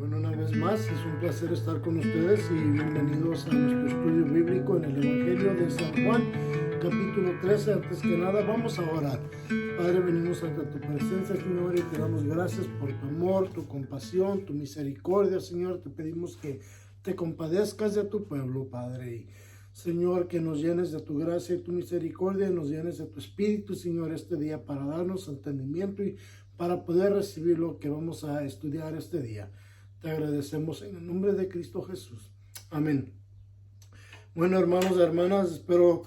Bueno, una vez más, es un placer estar con ustedes y bienvenidos a nuestro estudio bíblico en el Evangelio de San Juan, capítulo 13. Antes que nada, vamos a orar. Padre, venimos ante tu presencia, Señor, y te damos gracias por tu amor, tu compasión, tu misericordia, Señor. Te pedimos que te compadezcas de tu pueblo, Padre. Y, Señor, que nos llenes de tu gracia y tu misericordia, y nos llenes de tu espíritu, Señor, este día para darnos entendimiento y para poder recibir lo que vamos a estudiar este día. Te agradecemos en el nombre de Cristo Jesús. Amén. Bueno, hermanos y hermanas, espero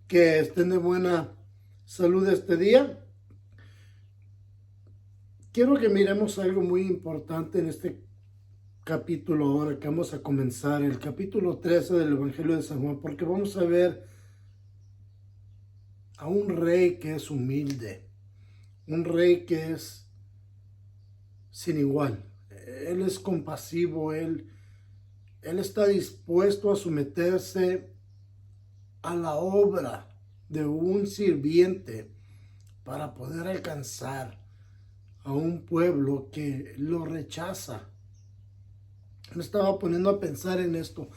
que estén de buena salud este día. Quiero que miremos algo muy importante en este capítulo ahora que vamos a comenzar, el capítulo 13 del Evangelio de San Juan, porque vamos a ver a un rey que es humilde, un rey que es sin igual. Él es compasivo, él está dispuesto a someterse a la obra de un sirviente para poder alcanzar a un pueblo que lo rechaza. Me estaba poniendo a pensar en esto.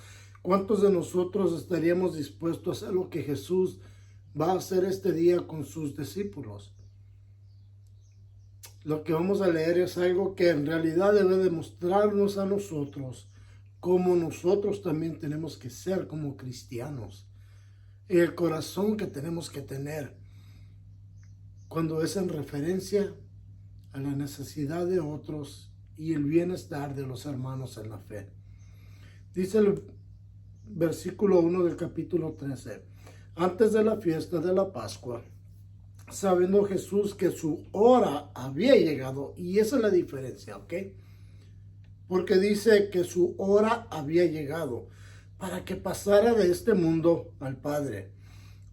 ¿Cuántos de nosotros estaríamos dispuestos a hacer lo que Jesús va a hacer este día con sus discípulos? Lo que vamos a leer es algo que en realidad debe demostrarnos a nosotros cómo nosotros también tenemos que ser como cristianos. Y el corazón que tenemos que tener cuando es en referencia a la necesidad de otros y el bienestar de los hermanos en la fe. Dice el versículo 1 del capítulo 13. Antes de la fiesta de la Pascua, sabiendo Jesús que su hora había llegado, y esa es la diferencia, ¿ok? Porque dice que su hora había llegado para que pasara de este mundo al Padre.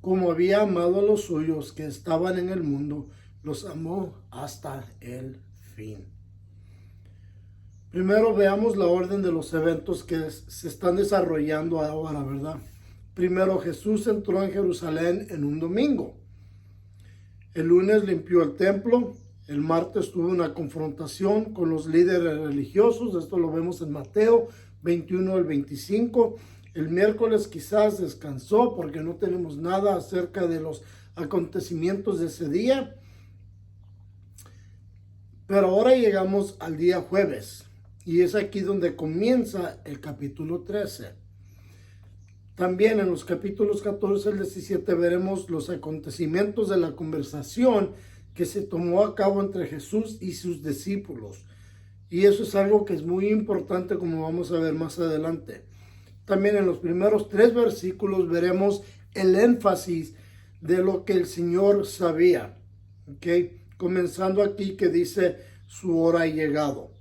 Como había amado a los suyos que estaban en el mundo, los amó hasta el fin. Primero veamos la orden de los eventos que se están desarrollando ahora, ¿verdad? Primero, Jesús entró en Jerusalén en un domingo. El lunes limpió el templo. El martes tuvo una confrontación con los líderes religiosos. Esto lo vemos en Mateo 21 al 25. El miércoles quizás descansó porque no tenemos nada acerca de los acontecimientos de ese día. Pero ahora llegamos al día jueves y es aquí donde comienza el capítulo 13. También en los capítulos 14 al 17 veremos los acontecimientos de la conversación que se tomó a cabo entre Jesús y sus discípulos. Y eso es algo que es muy importante, como vamos a ver más adelante. También en los primeros 3 versículos veremos el énfasis de lo que el Señor sabía. ¿Okay? Comenzando aquí que dice su hora ha llegado.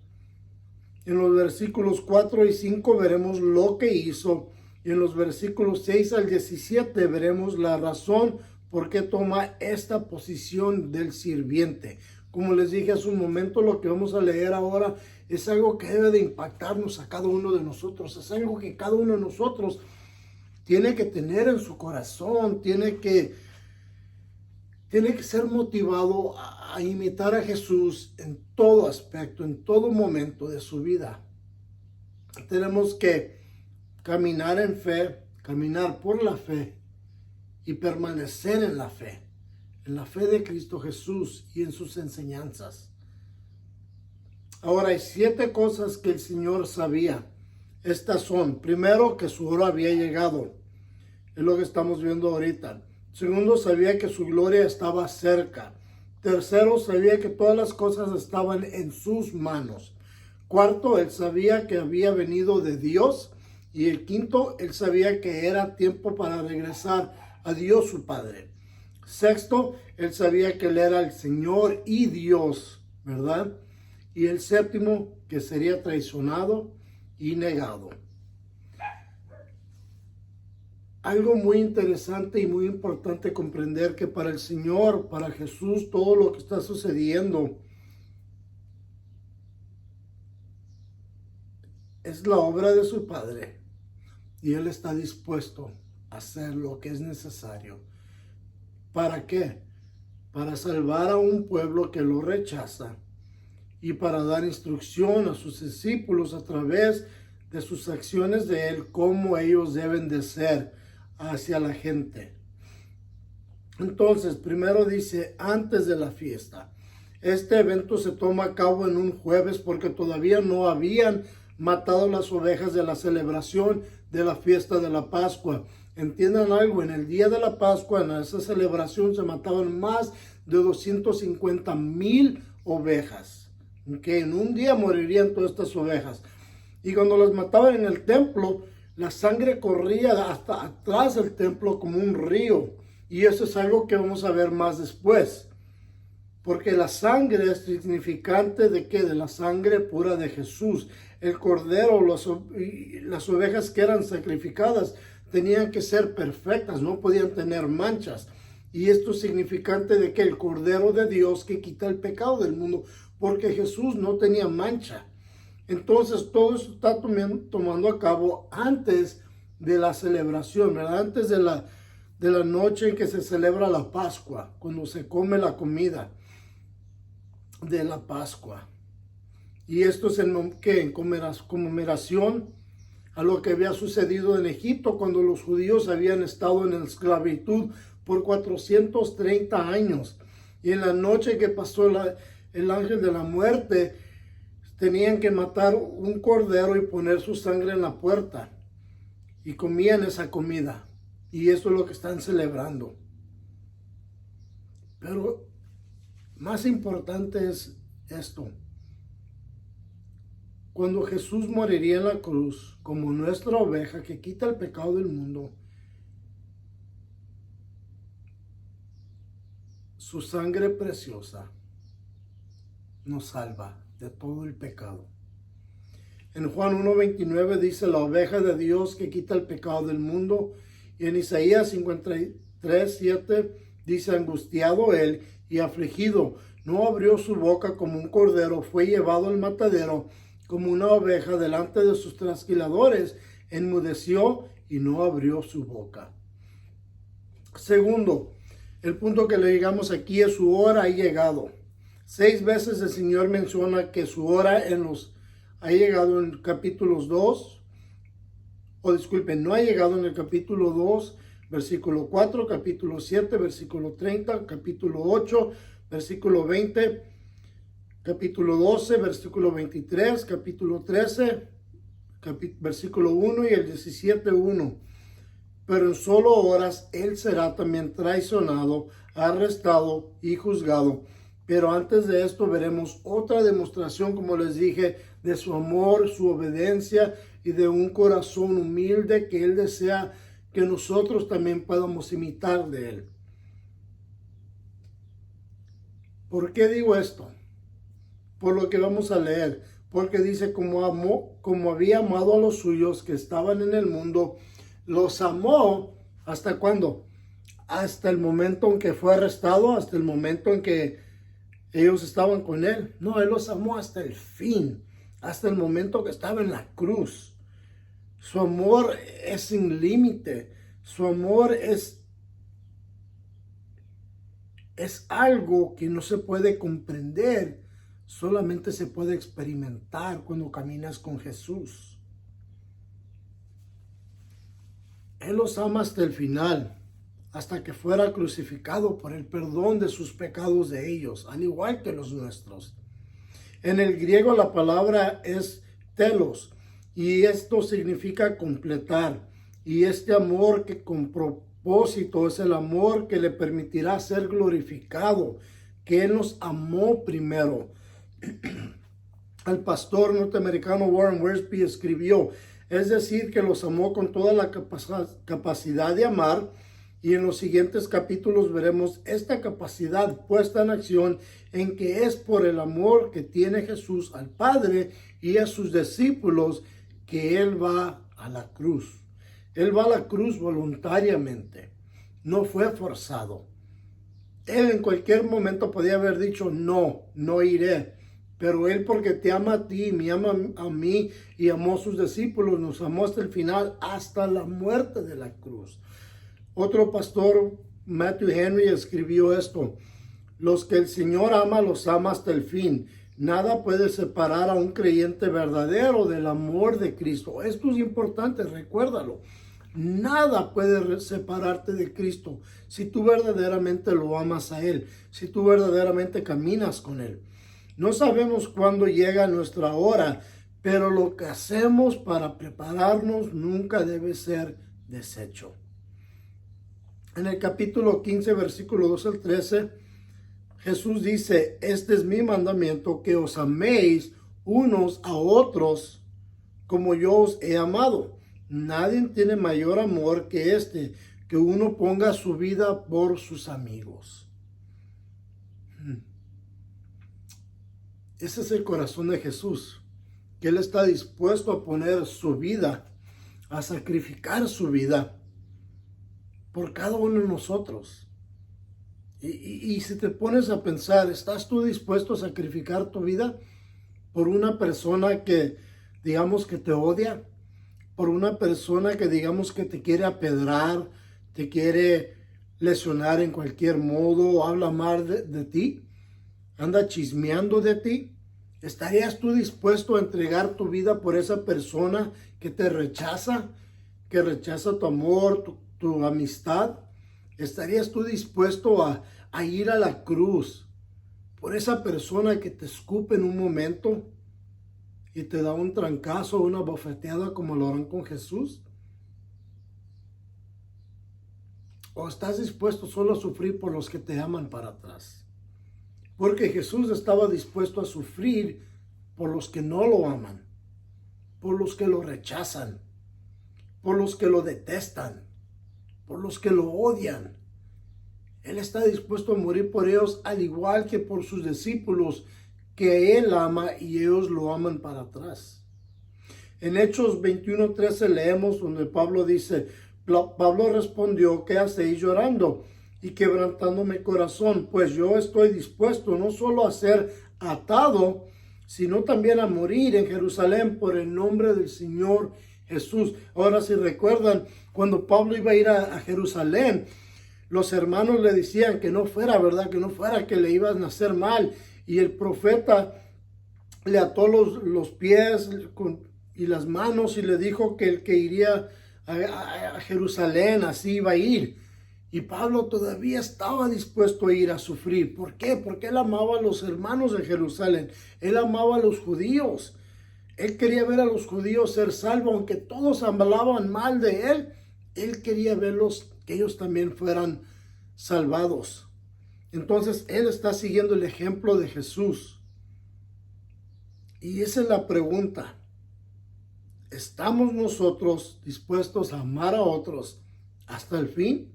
En los versículos 4 y 5 veremos lo que hizo. Y en los versículos 6 al 17 veremos la razón por qué toma esta posición del sirviente. Como les dije hace un momento, lo que vamos a leer ahora es algo que debe de impactarnos a cada uno de nosotros. Es algo que cada uno de nosotros tiene que tener en su corazón, tiene que ser motivado a imitar a Jesús en todo aspecto, en todo momento de su vida. Tenemos que caminar en fe, caminar por la fe y permanecer en la fe de Cristo Jesús y en sus enseñanzas. Ahora hay 7 cosas que el Señor sabía. Estas son: primero, que su hora había llegado. Es lo que estamos viendo ahorita. Segundo, sabía que su gloria estaba cerca. Tercero, sabía que todas las cosas estaban en sus manos. Cuarto, él sabía que había venido de Dios. Y el quinto, él sabía que era tiempo para regresar a Dios su Padre. Sexto, él sabía que él era el Señor y Dios, ¿verdad? Y el séptimo, que sería traicionado y negado. Algo muy interesante y muy importante comprender que para el Señor, para Jesús, todo lo que está sucediendo es la obra de su Padre. Y Él está dispuesto a hacer lo que es necesario. ¿Para qué? Para salvar a un pueblo que lo rechaza y para dar instrucción a sus discípulos a través de sus acciones de Él, cómo ellos deben de ser hacia la gente. Entonces, primero dice, antes de la fiesta. Este evento se toma a cabo en un jueves porque todavía no habían matado las ovejas de la celebración de la fiesta de la Pascua. Entiendan algo, en el día de la Pascua, en esa celebración se mataban más de 250,000 ovejas. Que en un día morirían todas estas ovejas. Y cuando las mataban en el templo, la sangre corría hasta atrás del templo como un río. Y eso es algo que vamos a ver más después. Porque la sangre es significante de qué? De la sangre pura de Jesús. El cordero, las ovejas que eran sacrificadas tenían que ser perfectas, no podían tener manchas. Y esto es significante de que el cordero de Dios que quita el pecado del mundo, porque Jesús no tenía mancha. Entonces todo eso está tomando a cabo antes de la celebración, ¿verdad? Antes de la noche en que se celebra la Pascua, cuando se come la comida de la Pascua. Y esto es en conmemoración a lo que había sucedido en Egipto cuando los judíos habían estado en esclavitud por 430 años. Y en la noche que pasó el ángel de la muerte, tenían que matar un cordero y poner su sangre en la puerta. Y comían esa comida. Y eso es lo que están celebrando. Pero más importante es esto. Cuando Jesús moriría en la cruz como nuestra oveja que quita el pecado del mundo, su sangre preciosa nos salva de todo el pecado. En Juan 1:29 dice la oveja de Dios que quita el pecado del mundo. Y en Isaías 53:7 dice angustiado él y afligido, no abrió su boca como un cordero, fue llevado al matadero como una oveja delante de sus trasquiladores, enmudeció y no abrió su boca. Segundo, el punto que le digamos aquí es su hora ha llegado. 6 veces el Señor menciona que su hora ha llegado en capítulos 2, no ha llegado en el capítulo 2, versículo 4, capítulo 7, versículo 30, capítulo 8, versículo 20, capítulo 12, versículo 23, capítulo 13, versículo 1 y el 17:1. Pero en solo horas él será también traicionado, arrestado y juzgado. Pero antes de esto veremos otra demostración, como les dije, de su amor, su obediencia y de un corazón humilde que él desea que nosotros también podamos imitar de él. ¿Por qué digo esto? Por lo que vamos a leer. Porque dice, como había amado a los suyos que estaban en el mundo, los amó. ¿Hasta cuándo? Hasta el momento en que fue arrestado, hasta el momento en que ellos estaban con él. No, él los amó hasta el fin, hasta el momento que estaba en la cruz. Su amor es sin límite. Su amor es algo que no se puede comprender, solamente se puede experimentar cuando caminas con Jesús. Él los ama hasta el final, hasta que fuera crucificado por el perdón de sus pecados de ellos, al igual que los nuestros. En el griego la palabra es telos, y esto significa completar. Y este amor que con propósito es el amor que le permitirá ser glorificado, que Él nos amó primero. El pastor norteamericano Warren Wiersbe escribió, es decir, que los amó con toda la capacidad de amar, y en los siguientes capítulos veremos esta capacidad puesta en acción en que es por el amor que tiene Jesús al Padre y a sus discípulos que Él va a la cruz. Él va a la cruz voluntariamente, no fue forzado. Él en cualquier momento podía haber dicho, no iré. Pero Él, porque te ama a ti, me ama a mí y amó a sus discípulos, nos amó hasta el final, hasta la muerte de la cruz. Otro pastor, Matthew Henry, escribió esto: los que el Señor ama, los ama hasta el fin. Nada puede separar a un creyente verdadero del amor de Cristo. Esto es importante, recuérdalo. Nada puede separarte de Cristo si tú verdaderamente lo amas a Él, si tú verdaderamente caminas con Él. No sabemos cuándo llega nuestra hora, pero lo que hacemos para prepararnos nunca debe ser deshecho. En el capítulo 15, versículo 2 al 13, Jesús dice: este es mi mandamiento, que os améis unos a otros como yo os he amado. Nadie tiene mayor amor que este, que uno ponga su vida por sus amigos. Ese es el corazón de Jesús, que Él está dispuesto a poner su vida, a sacrificar su vida por cada uno de nosotros. Y si te pones a pensar, ¿estás tú dispuesto a sacrificar tu vida por una persona que, digamos, que te odia? Por una persona que, digamos, que te quiere apedrar, te quiere lesionar en cualquier modo, habla mal de ti, anda chismeando de ti. ¿Estarías tú dispuesto a entregar tu vida por esa persona que te rechaza, que rechaza tu amor, tu amistad? ¿Estarías tú dispuesto a ir a la cruz por esa persona que te escupe en un momento y te da un trancazo, una bofeteada como lo harán con Jesús? ¿O estás dispuesto solo a sufrir por los que te aman para atrás? Porque Jesús estaba dispuesto a sufrir por los que no lo aman, por los que lo rechazan, por los que lo detestan, por los que lo odian. Él está dispuesto a morir por ellos, al igual que por sus discípulos que Él ama y ellos lo aman para atrás. En Hechos 21:13 leemos donde Pablo dice: Pablo respondió: ¿qué hacéis llorando y quebrantando mi corazón? Pues yo estoy dispuesto no solo a ser atado, sino también a morir en Jerusalén por el nombre del Señor Jesús. Ahora, si recuerdan, cuando Pablo iba a ir a Jerusalén, los hermanos le decían que no fuera, ¿verdad? Que no fuera, que le iban a hacer mal. Y el profeta le ató los pies y las manos y le dijo que el que iría a Jerusalén, así iba a ir. Y Pablo todavía estaba dispuesto a ir a sufrir. ¿Por qué? Porque él amaba a los hermanos de Jerusalén. Él amaba a los judíos. Él quería ver a los judíos ser salvos, aunque todos hablaban mal de él. Él quería verlos, que ellos también fueran salvados. Entonces, él está siguiendo el ejemplo de Jesús. Y esa es la pregunta. ¿Estamos nosotros dispuestos a amar a otros hasta el fin?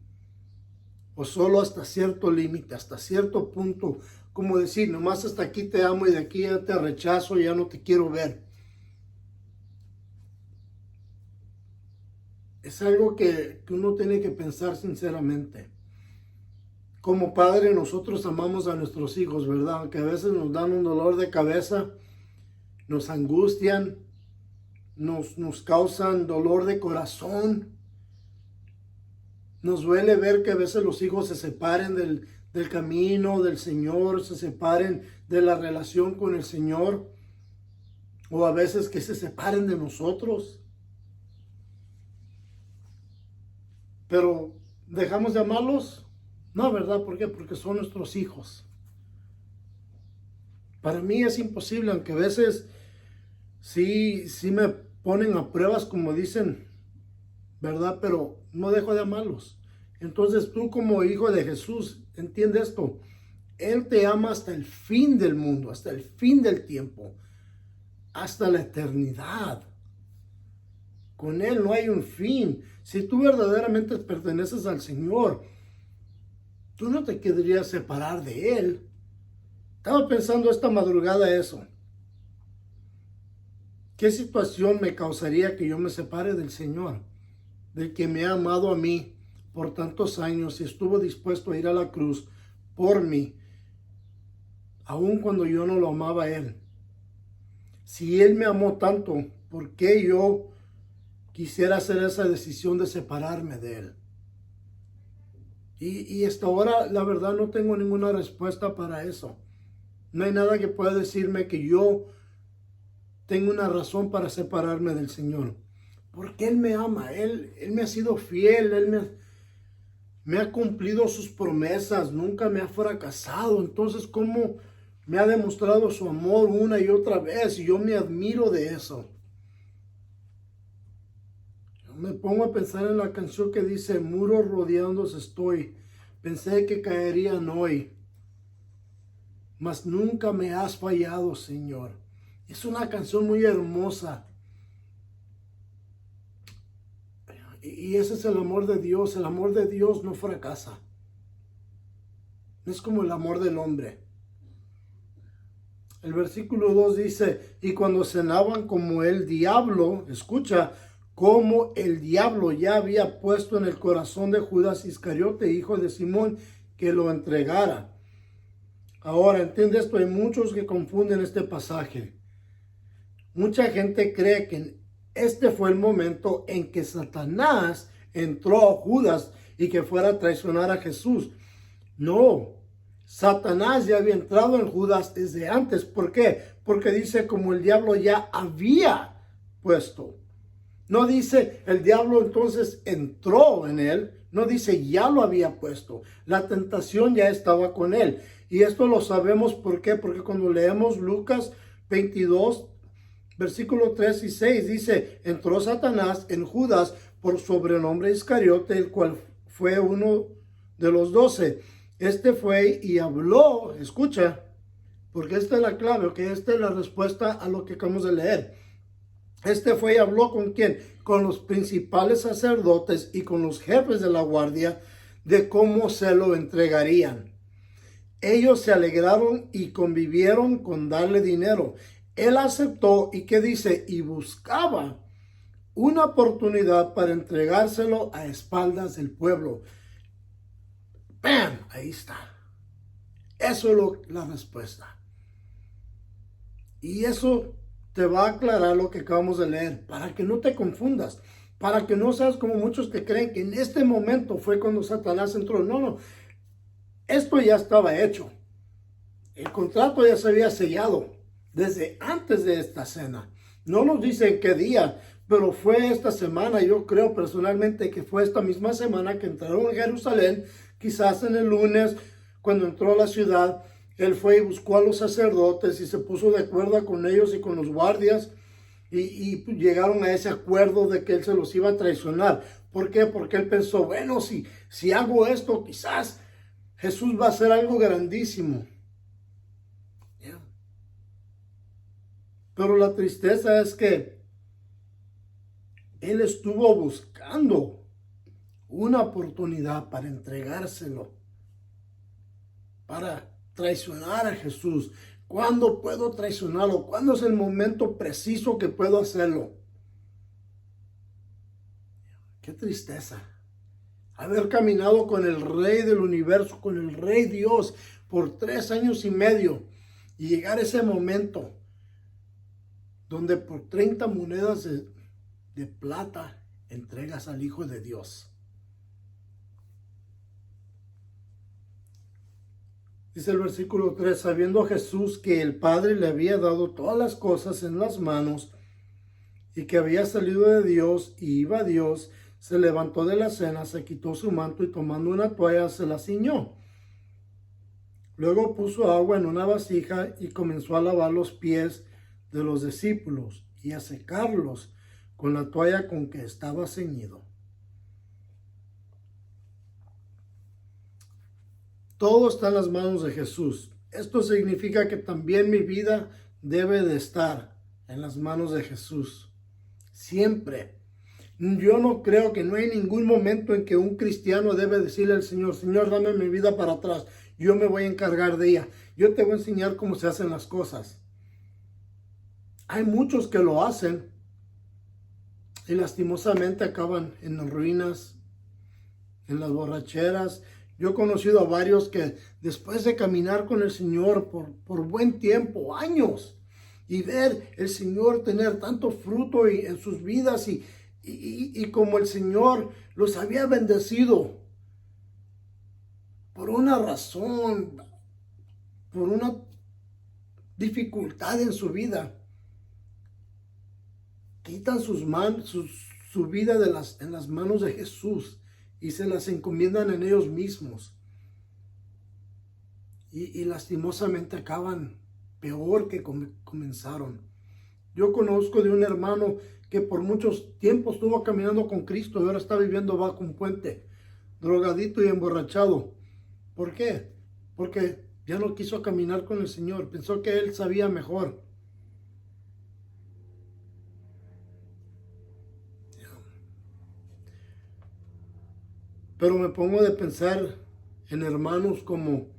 ¿O solo hasta cierto límite, hasta cierto punto? Como decir, nomás hasta aquí te amo y de aquí ya te rechazo, ya no te quiero ver. Es algo que uno tiene que pensar sinceramente. Como padre, nosotros amamos a nuestros hijos, ¿verdad? Aunque a veces nos dan un dolor de cabeza, nos angustian, nos causan dolor de corazón. Nos duele ver que a veces los hijos se separen del camino del Señor, se separen de la relación con el Señor, o a veces que se separen de nosotros. Pero ¿dejamos de amarlos? No, ¿verdad? ¿Por qué? Porque son nuestros hijos. Para mí es imposible, aunque a veces sí me ponen a pruebas, como dicen, ¿verdad? Pero no dejo de amarlos. Entonces tú, como hijo de Jesús, entiende esto. Él te ama hasta el fin del mundo, hasta el fin del tiempo, hasta la eternidad. Con Él no hay un fin. Si tú verdaderamente perteneces al Señor, tú no te querrías separar de Él. Estaba pensando esta madrugada eso. ¿Qué situación me causaría que yo me separe del Señor? Del que me ha amado a mí por tantos años y estuvo dispuesto a ir a la cruz por mí, aun cuando yo no lo amaba a Él. Si Él me amó tanto, ¿por qué yo quisiera hacer esa decisión de separarme de Él? Y hasta ahora, la verdad, no tengo ninguna respuesta para eso. No hay nada que pueda decirme que yo tengo una razón para separarme del Señor. Porque Él me ama, Él me ha sido fiel, me ha cumplido sus promesas, nunca me ha fracasado. Entonces, ¿cómo me ha demostrado su amor una y otra vez? Y yo me admiro de eso. Yo me pongo a pensar en la canción que dice, muros rodeándose estoy. Pensé que caerían hoy, mas nunca me has fallado, Señor. Es una canción muy hermosa. Y ese es el amor de Dios. El amor de Dios no fracasa. No es como el amor del hombre. El versículo 2 dice, y cuando cenaban como el diablo, escucha, como el diablo ya había puesto en el corazón de Judas Iscariote, hijo de Simón, que lo entregara. Ahora, entiende esto, hay muchos que confunden este pasaje. Mucha gente cree que este fue el momento en que Satanás entró a Judas y que fuera a traicionar a Jesús. No, Satanás ya había entrado en Judas desde antes. ¿Por qué? Porque dice como el diablo ya había puesto. No dice el diablo entonces entró en él. No dice ya lo había puesto. La tentación ya estaba con él. Y esto lo sabemos ¿por qué? Porque cuando leemos Lucas 22, versículo 3 y 6 dice, entró Satanás en Judas por sobrenombre Iscariote, el cual fue uno de los 12. Este fue y habló, escucha, porque esta es la clave, que esta es la respuesta a lo que acabamos de leer. Este fue y habló ¿con quién? Con los principales sacerdotes y con los jefes de la guardia de cómo se lo entregarían. Ellos se alegraron y convivieron con darle dinero. Él aceptó y ¿qué dice? Y buscaba una oportunidad para entregárselo a espaldas del pueblo. ¡Bam! Ahí está. Eso es la respuesta. Y eso te va a aclarar lo que acabamos de leer, para que no te confundas, para que no seas como muchos que creen que en este momento fue cuando Satanás entró. No, no. Esto ya estaba hecho. El contrato ya se había sellado desde antes de esta cena. No nos dice en qué día, pero fue esta semana. Yo creo personalmente que fue esta misma semana que entraron en Jerusalén, quizás en el lunes, cuando entró a la ciudad. Él fue y buscó a los sacerdotes y se puso de acuerdo con ellos y con los guardias y llegaron a ese acuerdo de que él se los iba a traicionar. ¿Por qué? Porque él pensó, bueno, si hago esto, quizás Jesús va a hacer algo grandísimo. Pero la tristeza es que él estuvo buscando una oportunidad para entregárselo, para traicionar a Jesús. ¿Cuándo puedo traicionarlo? ¿Cuándo es el momento preciso que puedo hacerlo? Qué tristeza. Haber caminado con el Rey del universo, con el Rey Dios, por 3 años y medio y llegar a ese momento donde por 30 monedas de plata entregas al Hijo de Dios. Dice el versículo 3, sabiendo Jesús que el Padre le había dado todas las cosas en las manos y que había salido de Dios y iba a Dios, se levantó de la cena, se quitó su manto y tomando una toalla se la ciñó. Luego puso agua en una vasija y comenzó a lavar los pies de los discípulos y a secarlos con la toalla con que estaba ceñido. Todo está en las manos de Jesús. Esto significa que también mi vida debe de estar en las manos de Jesús. Siempre. Yo no creo que no hay ningún momento en que un cristiano debe decirle al Señor, Señor, dame mi vida para atrás. Yo me voy a encargar de ella. Yo te voy a enseñar cómo se hacen las cosas. Hay muchos que lo hacen y lastimosamente acaban en ruinas, en las borracheras. Yo he conocido a varios que después de caminar con el Señor por buen tiempo, años, y ver el Señor tener tanto fruto en sus vidas y como el Señor los había bendecido por una razón, por una dificultad en su vida, quitan su vida en las manos de Jesús y se las encomiendan en ellos mismos. Y lastimosamente acaban peor que comenzaron. Yo conozco de un hermano que por muchos tiempos estuvo caminando con Cristo y ahora está viviendo bajo un puente, drogadito y emborrachado. ¿Por qué? Porque ya no quiso caminar con el Señor, pensó que él sabía mejor. Pero me pongo de pensar en hermanos como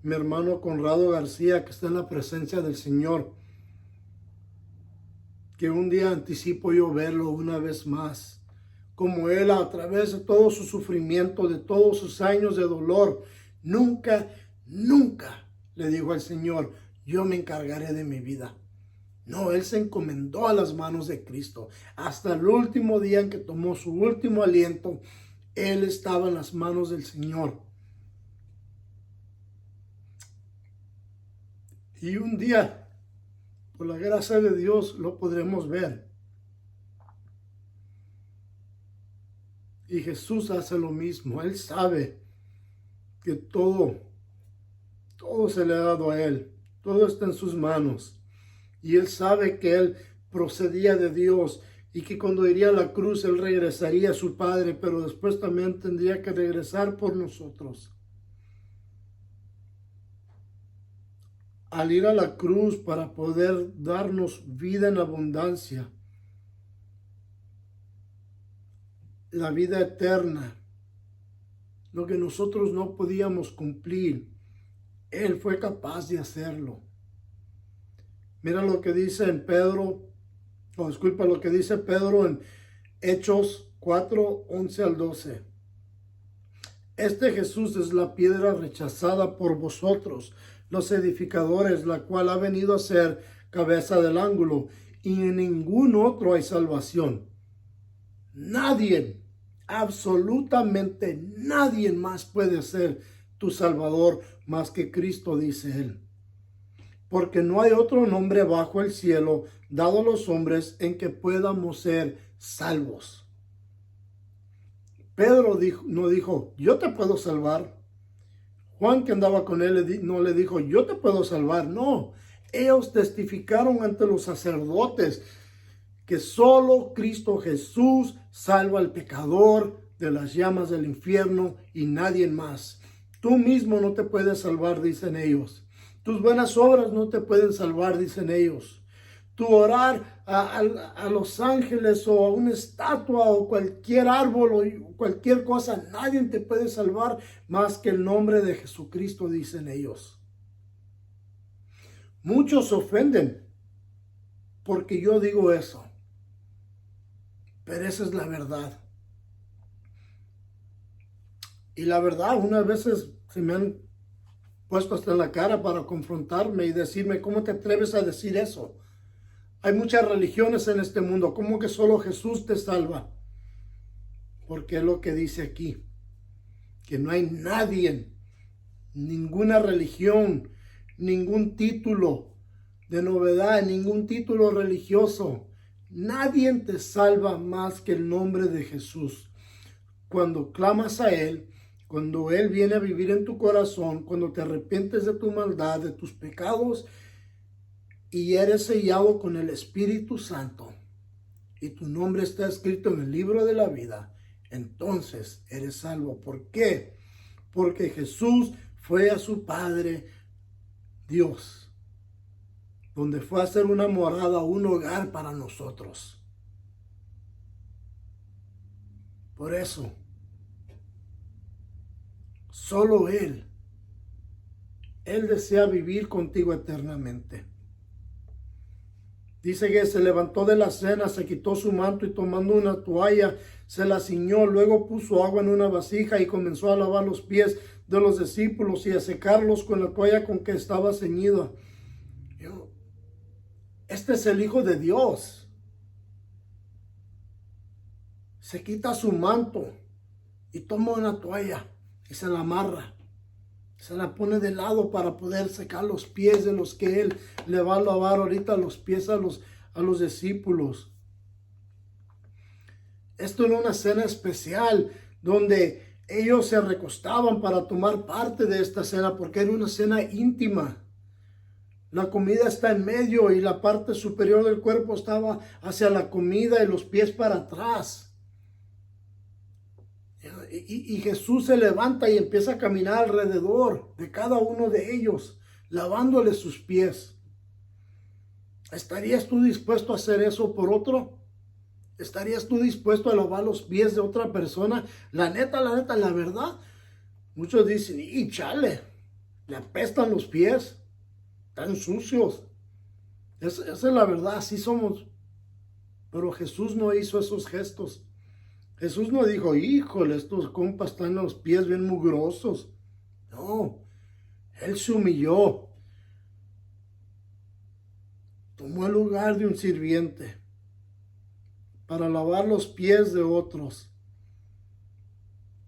mi hermano Conrado García, que está en la presencia del Señor, que un día anticipo yo verlo una vez más, como él a través de todo su sufrimiento, de todos sus años de dolor, nunca le dijo al Señor, yo me encargaré de mi vida. No, él se encomendó a las manos de Cristo. Hasta el último día en que tomó su último aliento, él estaba en las manos del Señor. Y un día, por la gracia de Dios, lo podremos ver. Y Jesús hace lo mismo. Él sabe que todo se le ha dado a Él. Todo está en sus manos. Y Él sabe que Él procedía de Dios y que cuando iría a la cruz Él regresaría a su Padre, pero después también tendría que regresar por nosotros. Al ir a la cruz para poder darnos vida en abundancia, la vida eterna, lo que nosotros no podíamos cumplir, Él fue capaz de hacerlo. Mira lo que dice en lo que dice Pedro en Hechos 4, 11 al 12. Este Jesús es la piedra rechazada por vosotros, los edificadores, la cual ha venido a ser cabeza del ángulo, y en ningún otro hay salvación. Nadie, absolutamente nadie más puede ser tu Salvador más que Cristo, dice él. Porque no hay otro nombre bajo el cielo dado a los hombres en que podamos ser salvos. Pedro no dijo, yo te puedo salvar. Juan, que andaba con él, no le dijo, yo te puedo salvar. No, ellos testificaron ante los sacerdotes que solo Cristo Jesús salva al pecador de las llamas del infierno y nadie más. Tú mismo no te puedes salvar, dicen ellos. Tus buenas obras no te pueden salvar, dicen ellos. Tu orar a los ángeles o a una estatua o cualquier árbol o cualquier cosa, nadie te puede salvar más que el nombre de Jesucristo, dicen ellos. Muchos se ofenden porque yo digo eso, pero esa es la verdad. Y la verdad, unas veces se me han puesto hasta en la cara para confrontarme y decirme, ¿cómo te atreves a decir eso? Hay muchas religiones en este mundo, ¿cómo que solo Jesús te salva? Porque es lo que dice aquí, que no hay nadie, ninguna religión, ningún título de novedad, ningún título religioso. Nadie te salva más que el nombre de Jesús. Cuando clamas a Él, cuando Él viene a vivir en tu corazón, cuando te arrepientes de tu maldad, de tus pecados, y eres sellado con el Espíritu Santo, y tu nombre está escrito en el libro de la vida, entonces eres salvo. ¿Por qué? Porque Jesús fue a su Padre Dios, donde fue a hacer una morada, un hogar para nosotros. Por eso, solo Él desea vivir contigo eternamente. Dice que se levantó de la cena, se quitó su manto y tomando una toalla, se la ciñó, luego puso agua en una vasija y comenzó a lavar los pies de los discípulos y a secarlos con la toalla con que estaba ceñida. Este es el Hijo de Dios. Se quita su manto y toma una toalla y se la amarra. Se la pone de lado para poder secar los pies de los que Él le va a lavar ahorita los pies a los discípulos. Esto era una cena especial donde ellos se recostaban para tomar parte de esta cena porque era una cena íntima. La comida está en medio y la parte superior del cuerpo estaba hacia la comida y los pies para atrás. Y Jesús se levanta y empieza a caminar alrededor de cada uno de ellos, lavándole sus pies. ¿Estarías tú dispuesto a hacer eso por otro? ¿Estarías tú dispuesto a lavar los pies de otra persona? La neta, la verdad. Muchos dicen, y chale, le apestan los pies, están sucios. Esa es la verdad, así somos. Pero Jesús no hizo esos gestos. Jesús no dijo, híjole, estos compas están los pies bien mugrosos. No, Él se humilló. Tomó el lugar de un sirviente para lavar los pies de otros.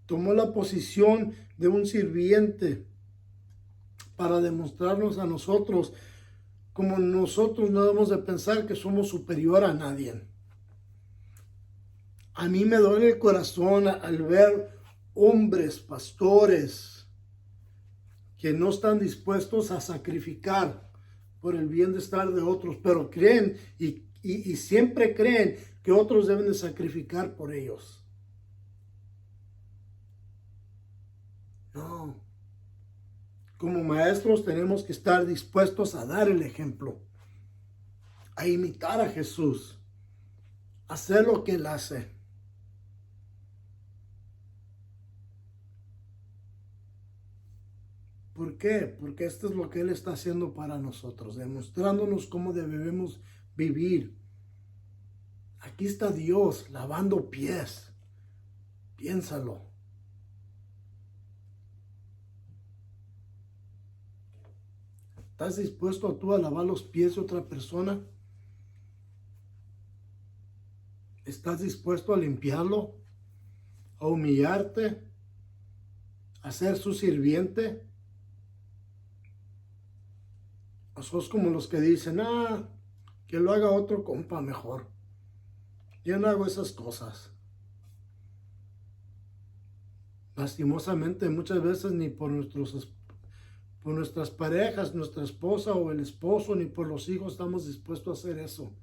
Tomó la posición de un sirviente para demostrarnos a nosotros como nosotros no debemos de pensar que somos superior a nadie. A mí me duele el corazón al ver hombres, pastores, que no están dispuestos a sacrificar por el bienestar de otros, pero creen y siempre creen que otros deben de sacrificar por ellos. No. Como maestros tenemos que estar dispuestos a dar el ejemplo, a imitar a Jesús, a hacer lo que Él hace. ¿Por qué? Porque esto es lo que Él está haciendo para nosotros, demostrándonos cómo debemos vivir. Aquí está Dios lavando pies. Piénsalo. ¿Estás dispuesto tú a lavar los pies de otra persona? ¿Estás dispuesto a limpiarlo? ¿A humillarte? ¿A ser su sirviente? ¿O sos como los que dicen, que lo haga otro compa mejor? Yo no hago esas cosas. Lastimosamente, muchas veces ni por nuestras parejas, nuestra esposa o el esposo, ni por los hijos estamos dispuestos a hacer eso.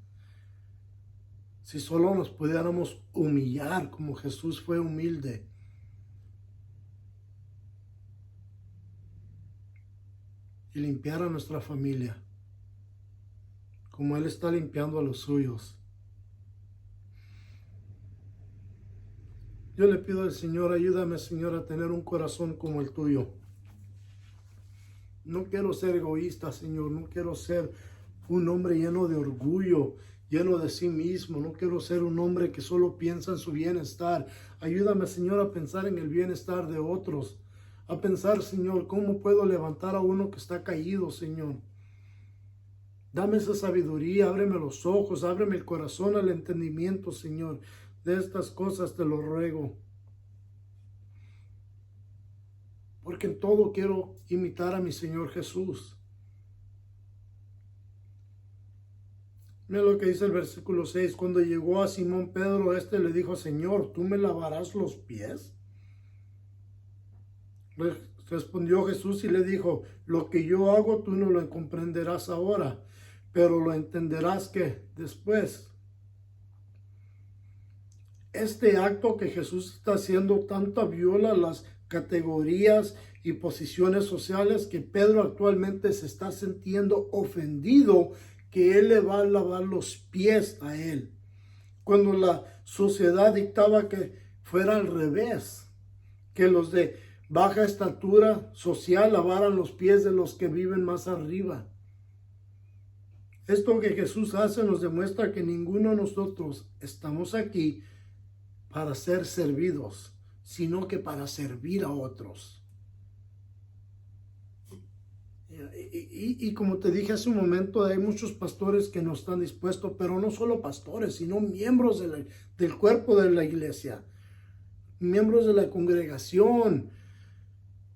Si solo nos pudiéramos humillar como Jesús fue humilde. Y limpiar a nuestra familia, como Él está limpiando a los suyos. Yo le pido al Señor, ayúdame, Señor, a tener un corazón como el tuyo. No quiero ser egoísta, Señor. No quiero ser un hombre lleno de orgullo, lleno de sí mismo. No quiero ser un hombre que solo piensa en su bienestar. Ayúdame, Señor, a pensar en el bienestar de otros. A pensar, Señor, cómo puedo levantar a uno que está caído, Señor. Dame esa sabiduría, ábreme los ojos, ábreme el corazón al entendimiento, Señor. De estas cosas te lo ruego. Porque en todo quiero imitar a mi Señor Jesús. Mira lo que dice el versículo 6. Cuando llegó a Simón Pedro, le dijo, Señor, ¿tú me lavarás los pies? Respondió Jesús y le dijo, lo que yo hago tú no lo comprenderás ahora, pero lo entenderás que después. Este acto que Jesús está haciendo tanto viola las categorías y posiciones sociales que Pedro actualmente se está sintiendo ofendido que Él le va a lavar los pies a él, cuando la sociedad dictaba que fuera al revés, que los de baja estatura social lavaran los pies de los que viven más arriba. Esto que Jesús hace nos demuestra que ninguno de nosotros estamos aquí para ser servidos, sino que para servir a otros. Y como te dije hace un momento, hay muchos pastores que no están dispuestos, pero no solo pastores, sino miembros del cuerpo de la iglesia, miembros de la congregación,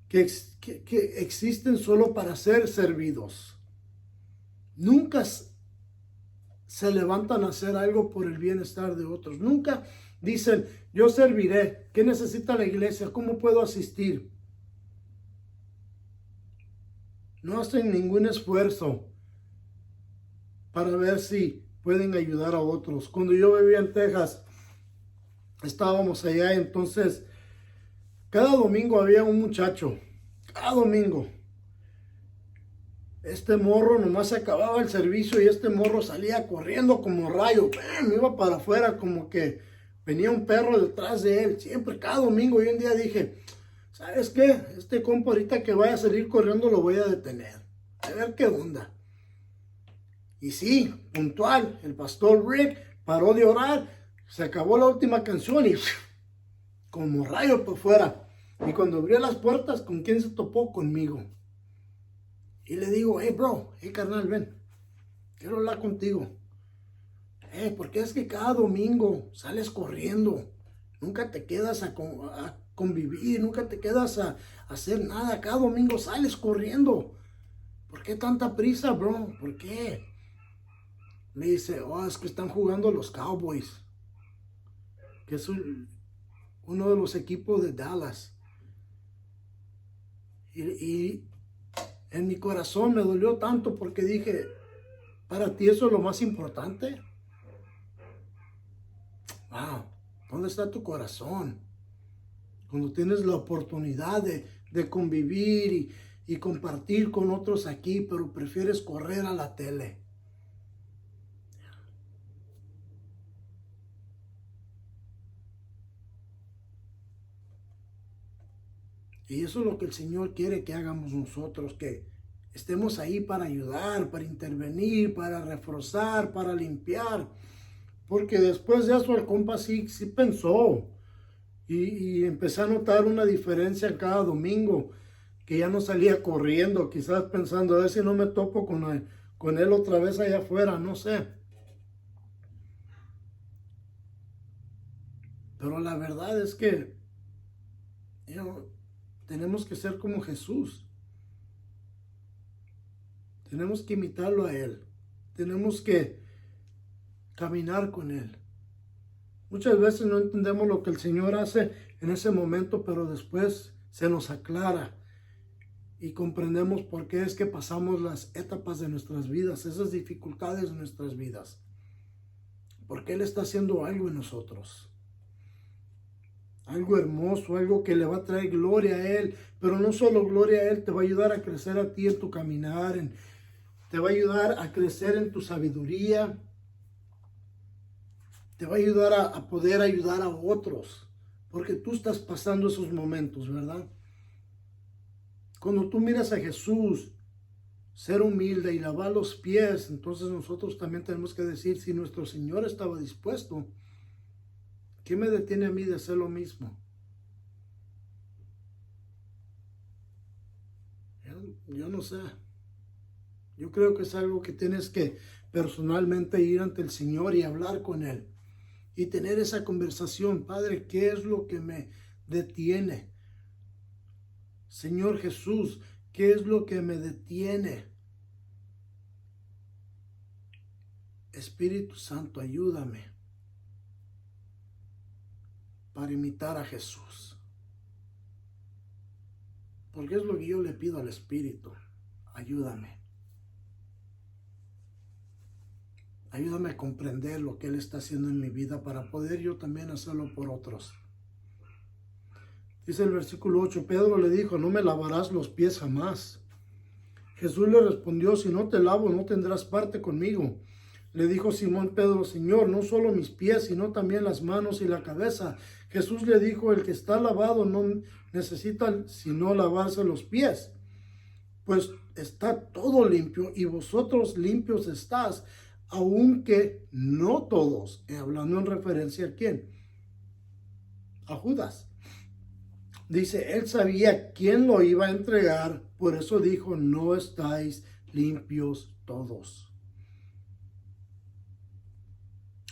que existen solo para ser servidos. Nunca se levantan a hacer algo por el bienestar de otros. Nunca dicen, yo serviré. ¿Qué necesita la iglesia? ¿Cómo puedo asistir? No hacen ningún esfuerzo para ver si pueden ayudar a otros. Cuando yo vivía en Texas, estábamos allá, entonces cada domingo había un muchacho, cada domingo. Este morro nomás se acababa el servicio y este morro salía corriendo como rayo. Me iba para afuera como que venía un perro detrás de él. Siempre, cada domingo. Y un día dije, ¿sabes qué? Este compa ahorita que vaya a salir corriendo lo voy a detener. A ver qué onda. Y sí, puntual, el pastor Rick paró de orar. Se acabó la última canción y como rayo por fuera. Y cuando abrió las puertas, ¿con quién se topó? Conmigo. Y le digo, hey bro, hey carnal, ven, quiero hablar contigo. Porque es que cada domingo sales corriendo, nunca te quedas a convivir, nunca te quedas a hacer nada, cada domingo sales corriendo. ¿Por qué tanta prisa, bro? ¿Por qué? Me dice, es que están jugando los Cowboys, que es uno de los equipos de Dallas. Y en mi corazón me dolió tanto porque dije, ¿para ti eso es lo más importante? Wow, ¿dónde está tu corazón? Cuando tienes la oportunidad de convivir y compartir con otros aquí, pero prefieres correr a la tele. Y eso es lo que el Señor quiere que hagamos nosotros, que estemos ahí para ayudar, para intervenir, para reforzar, para limpiar. Porque después de eso el compa sí pensó. Y empecé a notar una diferencia cada domingo, que ya no salía corriendo, quizás pensando, a ver si no me topo con él otra vez allá afuera, no sé. Pero la verdad es que tenemos que ser como Jesús. Tenemos que imitarlo a Él. Tenemos que caminar con Él. Muchas veces no entendemos lo que el Señor hace en ese momento, pero después se nos aclara y comprendemos por qué es que pasamos las etapas de nuestras vidas, esas dificultades de nuestras vidas. Porque Él está haciendo algo en nosotros. Algo hermoso, algo que le va a traer gloria a Él. Pero no solo gloria a Él, te va a ayudar a crecer a ti en tu caminar, te va a ayudar a crecer en tu sabiduría. Te va a ayudar a poder ayudar a otros. Porque tú estás pasando esos momentos, ¿verdad? Cuando tú miras a Jesús ser humilde y lavar los pies, entonces nosotros también tenemos que decir, si nuestro Señor estaba dispuesto, ¿qué me detiene a mí de hacer lo mismo? Yo no sé. Yo creo que es algo que tienes que personalmente ir ante el Señor y hablar con Él. Y tener esa conversación, Padre, ¿qué es lo que me detiene? Señor Jesús, ¿qué es lo que me detiene? Espíritu Santo, ayúdame para imitar a Jesús. Porque es lo que yo le pido al Espíritu. Ayúdame. Ayúdame a comprender lo que Él está haciendo en mi vida para poder yo también hacerlo por otros. Dice el versículo 8, Pedro le dijo, no me lavarás los pies jamás. Jesús le respondió, si no te lavo, no tendrás parte conmigo. Le dijo Simón Pedro, Señor, no solo mis pies, sino también las manos y la cabeza. Jesús le dijo, el que está lavado no necesita sino lavarse los pies, pues está todo limpio y vosotros limpios estás, aunque no todos. Hablando en referencia a quién, a Judas. Dice, él sabía quién lo iba a entregar, por eso dijo, no estáis limpios todos.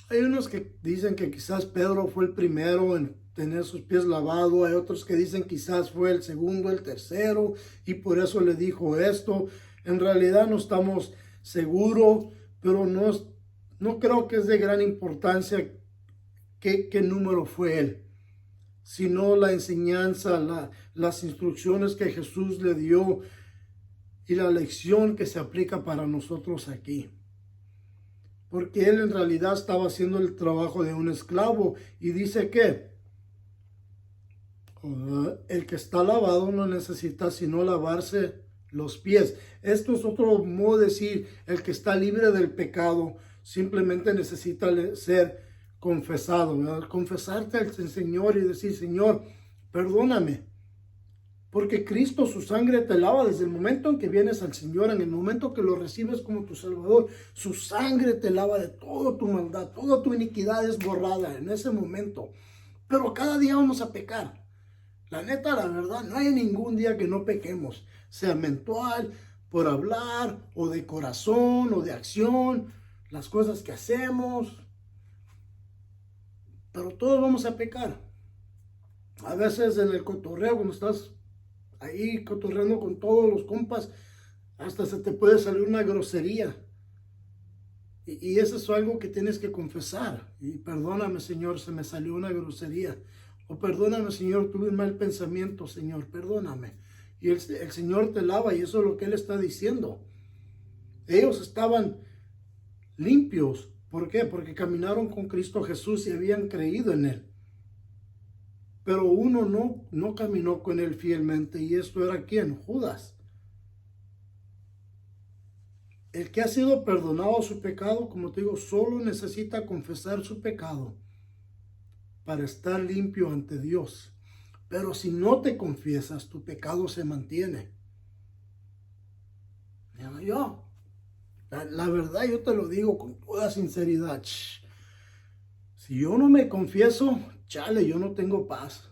Hay unos que dicen que quizás Pedro fue el primero en tener sus pies lavados, hay otros que dicen quizás fue el segundo, el tercero, y por eso le dijo esto. En realidad no estamos seguros, pero no creo que es de gran importancia qué número fue él, sino la enseñanza, las instrucciones que Jesús le dio y la lección que se aplica para nosotros aquí. Porque él en realidad estaba haciendo el trabajo de un esclavo y dice que el que está lavado no necesita sino lavarse los pies. Esto es otro modo de decir, el que está libre del pecado simplemente necesita ser confesado, ¿verdad? Confesarte al Señor y decir, Señor, perdóname. Porque Cristo, su sangre te lava desde el momento en que vienes al Señor, en el momento que lo recibes como tu Salvador. Su sangre te lava de toda tu maldad, toda tu iniquidad es borrada en ese momento. Pero cada día vamos a pecar. La neta, la verdad, no hay ningún día que no pequemos, sea mental, por hablar, o de corazón, o de acción, las cosas que hacemos. Pero todos vamos a pecar. A veces en el cotorreo, cuando estás ahí cotorreando con todos los compas, hasta se te puede salir una grosería. Y eso es algo que tienes que confesar. Y perdóname, Señor, se me salió una grosería. O perdóname, Señor, tuve un mal pensamiento, Señor, perdóname. Y el Señor te lava y eso es lo que Él está diciendo. Ellos estaban limpios. ¿Por qué? Porque caminaron con Cristo Jesús y habían creído en Él. Pero uno no caminó con Él fielmente. ¿Y esto era quién? Judas. El que ha sido perdonado su pecado, como te digo, solo necesita confesar su pecado para estar limpio ante Dios. Pero si no te confiesas, tu pecado se mantiene. La verdad, yo te lo digo con toda sinceridad. Si yo no me confieso, chale, yo no tengo paz.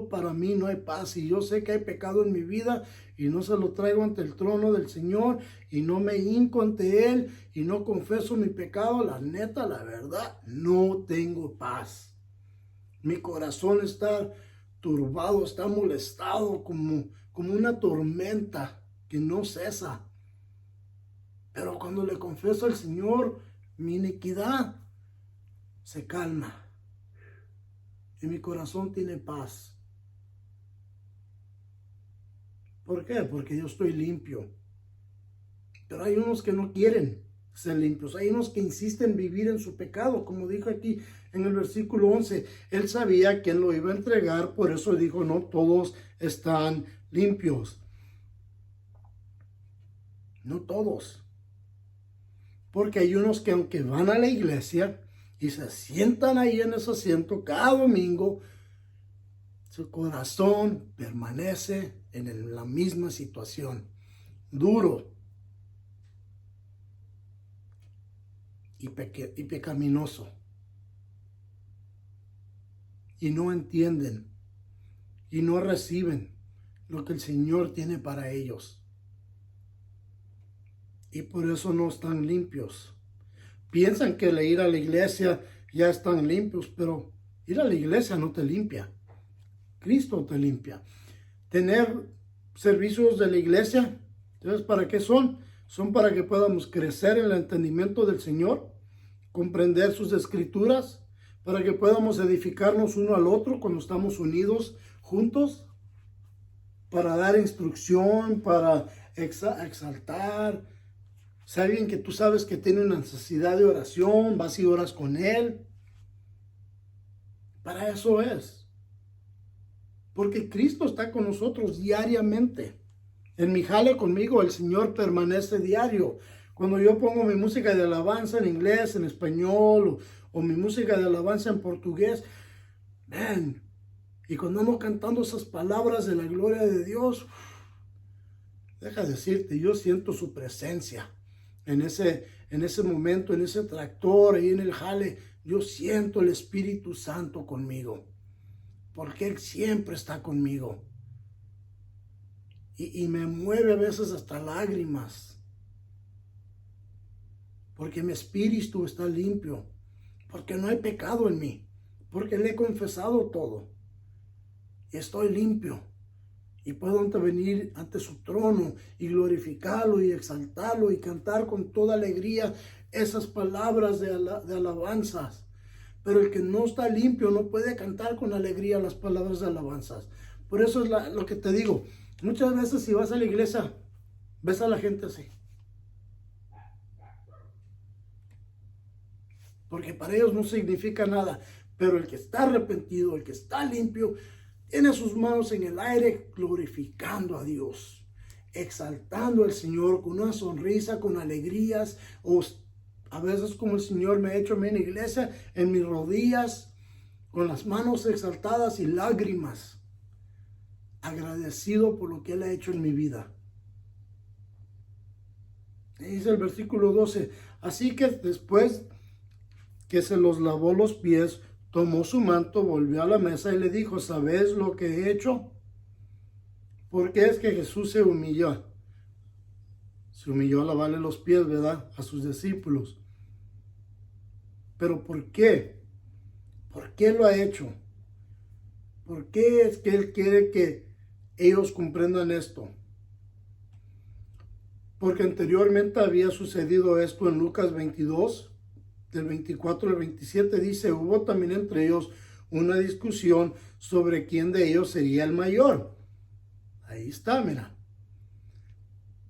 Para mí no hay paz y yo sé que hay pecado en mi vida y no se lo traigo ante el trono del Señor y no me hinco ante Él y no confeso mi pecado, la neta, la verdad, no tengo paz. Mi corazón está turbado, está molestado como una tormenta que no cesa. Pero cuando le confieso al Señor mi iniquidad, se calma. Y mi corazón tiene paz. ¿Por qué? Porque yo estoy limpio. Pero hay unos que no quieren ser limpios. Hay unos que insisten en vivir en su pecado. Como dijo aquí en el versículo 11. Él sabía quién lo iba a entregar. Por eso dijo, no todos están limpios. No todos. Porque hay unos que aunque van a la iglesia y se sientan ahí en ese asiento cada domingo, su corazón permanece en la misma situación, duro y pecaminoso. Y no entienden y no reciben lo que el Señor tiene para ellos. Y por eso no están limpios. Piensan que al ir a la iglesia ya están limpios, pero ir a la iglesia no te limpia. Cristo te limpia. Tener servicios de la iglesia, ¿sabes para qué son? Son para que podamos crecer en el entendimiento del Señor, comprender sus escrituras, para que podamos edificarnos uno al otro cuando estamos unidos juntos, para dar instrucción, para exaltar. Si alguien que tú sabes que tiene una necesidad de oración, vas y oras con él. Para eso es. Porque Cristo está con nosotros diariamente. En mi jale conmigo el Señor permanece diario. Cuando yo pongo mi música de alabanza en inglés, en español, o mi música de alabanza en portugués, ven. Y cuando ando cantando esas palabras de la gloria de Dios, deja decirte, yo siento su presencia. En ese momento, en ese tractor, ahí en el jale, yo siento el Espíritu Santo conmigo. Porque Él siempre está conmigo. Y me mueve a veces hasta lágrimas. porque mi espíritu está limpio, porque no hay pecado en mí, porque le he confesado todo y estoy limpio. Y puedo venir ante su trono y glorificarlo y exaltarlo y cantar con toda alegría esas palabras de alabanzas. Pero el que no está limpio no puede cantar con alegría las palabras de alabanzas. Por eso es lo que te digo. Muchas veces si vas a la iglesia, ves a la gente así. Porque para ellos no significa nada. Pero el que está arrepentido, el que está limpio, tiene sus manos en el aire glorificando a Dios, exaltando al Señor con una sonrisa, con alegrías, o a veces como el Señor me ha hecho a mí en la iglesia, en mis rodillas, con las manos exaltadas y lágrimas, agradecido por lo que Él ha hecho en mi vida. Y dice el versículo 12, así que después que se los lavó los pies, tomó su manto, volvió a la mesa y le dijo, ¿sabes lo que he hecho? Porque es que Jesús se humilló a lavarle los pies, ¿verdad? A sus discípulos. Pero ¿por qué? ¿Por qué lo ha hecho? ¿Por qué es que Él quiere que ellos comprendan esto? Porque anteriormente había sucedido esto en Lucas 22, del 24 al 27, dice, hubo también entre ellos una discusión sobre quién de ellos sería el mayor. Ahí está, mira.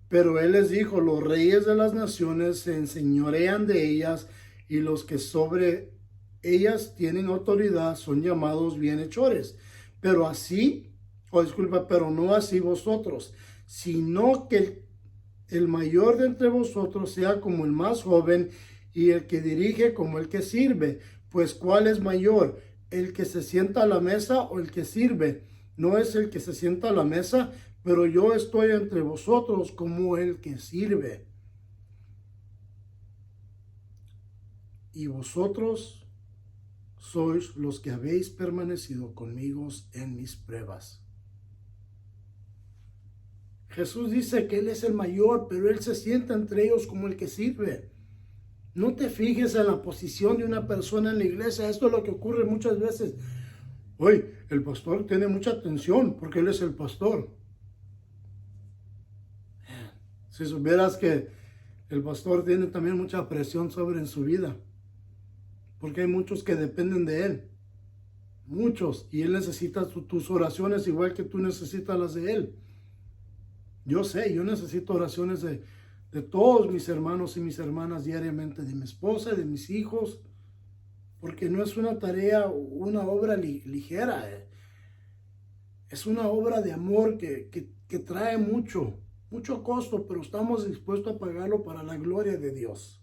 Pero Él les dijo, los reyes de las naciones se enseñorean de ellas y los que sobre ellas tienen autoridad son llamados bienhechores. Pero pero no así vosotros, sino que el mayor de entre vosotros sea como el más joven y el que dirige como el que sirve. Pues ¿cuál es mayor? ¿El que se sienta a la mesa o el que sirve? No es el que se sienta a la mesa, pero yo estoy entre vosotros como el que sirve. Y vosotros sois los que habéis permanecido conmigo en mis pruebas. Jesús dice que Él es el mayor, pero Él se sienta entre ellos como el que sirve. No te fijes en la posición de una persona en la iglesia. Esto es lo que ocurre muchas veces. Hoy el pastor tiene mucha atención porque él es el pastor. Si supieras que el pastor tiene también mucha presión sobre en su vida, porque hay muchos que dependen de él. Muchos. Y él necesita tus oraciones igual que tú necesitas las de él. Yo sé, yo necesito oraciones de todos mis hermanos y mis hermanas diariamente, de mi esposa, de mis hijos, porque no es una tarea, una obra ligera. Es una obra de amor que trae mucho costo, pero estamos dispuestos a pagarlo para la gloria de Dios,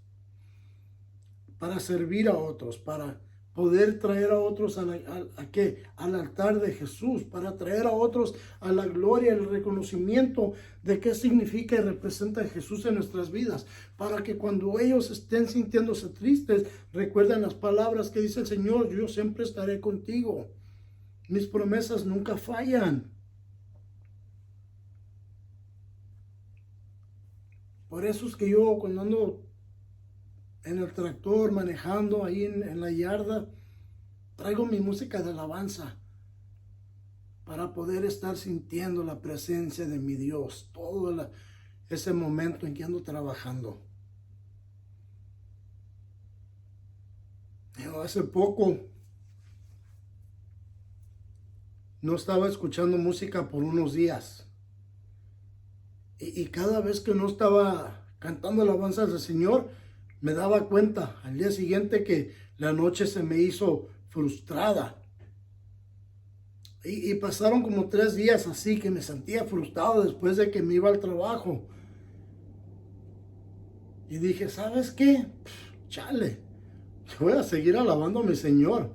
para servir a otros, para poder traer a otros al altar de Jesús, para traer a otros a la gloria, el reconocimiento de qué significa y representa Jesús en nuestras vidas, para que cuando ellos estén sintiéndose tristes, recuerden las palabras que dice el Señor, yo siempre estaré contigo, mis promesas nunca fallan. Por eso es que yo cuando ando en el tractor, manejando ahí en la yarda, traigo mi música de alabanza para poder estar sintiendo la presencia de mi Dios todo ese momento en que ando trabajando. Yo hace poco no estaba escuchando música por unos días y cada vez que no estaba cantando alabanzas del Señor, me daba cuenta al día siguiente que la noche se me hizo frustrada. Y pasaron como 3 días así que me sentía frustrado después de que me iba al trabajo. Y dije, ¿sabes qué? Chale, yo voy a seguir alabando a mi Señor.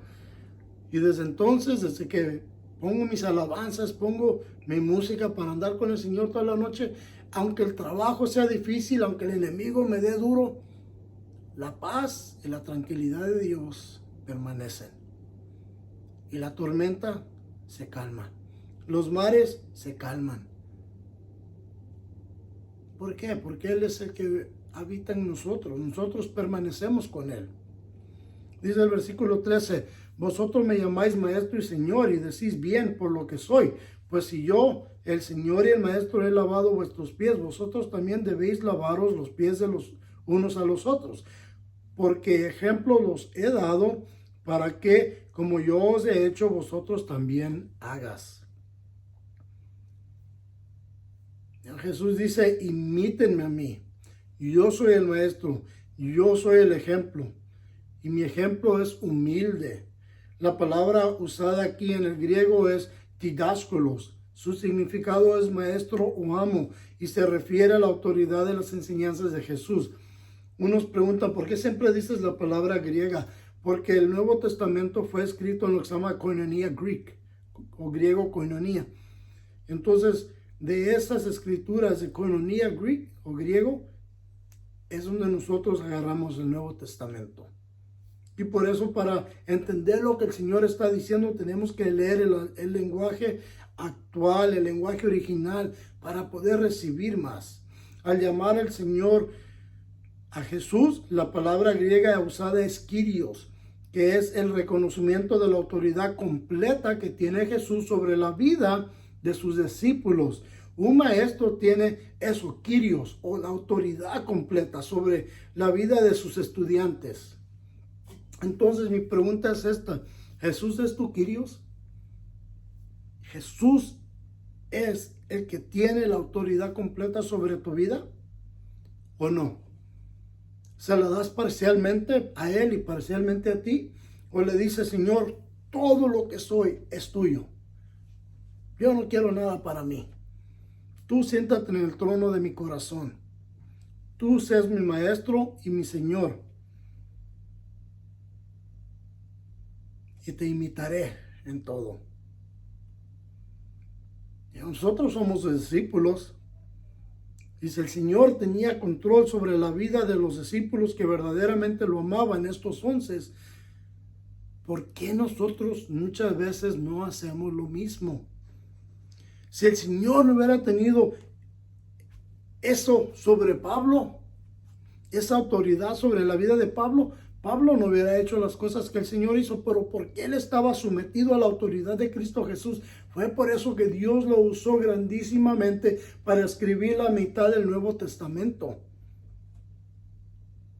Y desde entonces, desde que pongo mis alabanzas, pongo mi música para andar con el Señor toda la noche, aunque el trabajo sea difícil, aunque el enemigo me dé duro, la paz y la tranquilidad de Dios permanecen. Y la tormenta se calma. Los mares se calman. ¿Por qué? Porque Él es el que habita en nosotros. Nosotros permanecemos con Él. Dice el versículo 13, vosotros me llamáis maestro y señor y decís bien por lo que soy. Pues si yo, el Señor y el Maestro, he lavado vuestros pies, vosotros también debéis lavaros los pies de los unos a los otros. Porque ejemplo los he dado para que, como yo os he hecho, vosotros también hagas. Jesús dice, imítenme a mí. Yo soy el Maestro, yo soy el ejemplo. Y mi ejemplo es humilde. La palabra usada aquí en el griego es didáscolos. Su significado es maestro o amo y se refiere a la autoridad de las enseñanzas de Jesús. Unos preguntan, ¿por qué siempre dices la palabra griega? Porque el Nuevo Testamento fue escrito en lo que se llama koinonia Greek, o griego koinonia. Entonces, de esas escrituras de koinonia Greek o griego, es donde nosotros agarramos el Nuevo Testamento. Y por eso, para entender lo que el Señor está diciendo, tenemos que leer el lenguaje actual, el lenguaje original, para poder recibir más. Al llamar al Señor a Jesús, la palabra griega usada es kyrios, que es el reconocimiento de la autoridad completa que tiene Jesús sobre la vida de sus discípulos. Un maestro tiene eso, kyrios, o la autoridad completa sobre la vida de sus estudiantes. Entonces mi pregunta es esta, ¿Jesús es tu kyrios? ¿Jesús es el que tiene la autoridad completa sobre tu vida o no? ¿Se la das parcialmente a Él y parcialmente a ti? ¿O le dices, Señor, todo lo que soy es tuyo? Yo no quiero nada para mí. Tú siéntate en el trono de mi corazón. Tú seas mi maestro y mi Señor. Y te imitaré en todo. Y nosotros somos discípulos. Dice, el Señor tenía control sobre la vida de los discípulos que verdaderamente lo amaban, estos 11. ¿Por qué nosotros muchas veces no hacemos lo mismo? Si el Señor no hubiera tenido eso sobre Pablo, esa autoridad sobre la vida de Pablo, Pablo no hubiera hecho las cosas que el Señor hizo, pero porque él estaba sometido a la autoridad de Cristo Jesús, fue por eso que Dios lo usó grandísimamente para escribir la mitad del Nuevo Testamento.